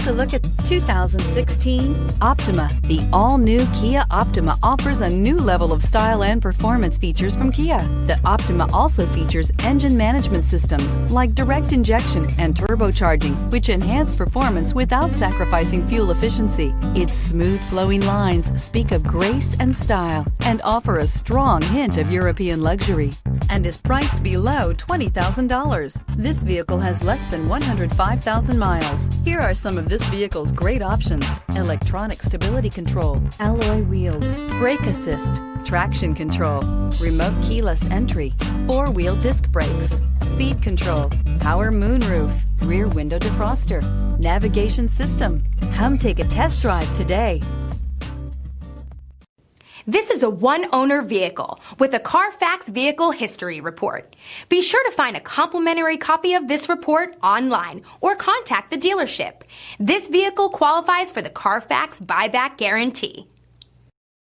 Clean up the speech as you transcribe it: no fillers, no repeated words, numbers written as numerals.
Take a look at 2016 Optima. The all-new Kia Optima offers a new level of style and performance features from Kia. The Optima also features engine management systems like direct injection and turbocharging, which enhance performance without sacrificing fuel efficiency. Its smooth flowing lines speak of grace and style and offer a strong hint of European luxury, and is priced below $20,000. This vehicle has less than 105,000 miles. Here are some of this vehicle's great options: electronic stability control, alloy wheels, brake assist, traction control, remote keyless entry, four-wheel disc brakes, speed control, power moonroof, rear window defroster, navigation system. Come take a test drive today. This is a one-owner vehicle with a CARFAX Vehicle History Report. Be sure to find a complimentary copy of this report online or contact the dealership. This vehicle qualifies for the CARFAX Buyback Guarantee.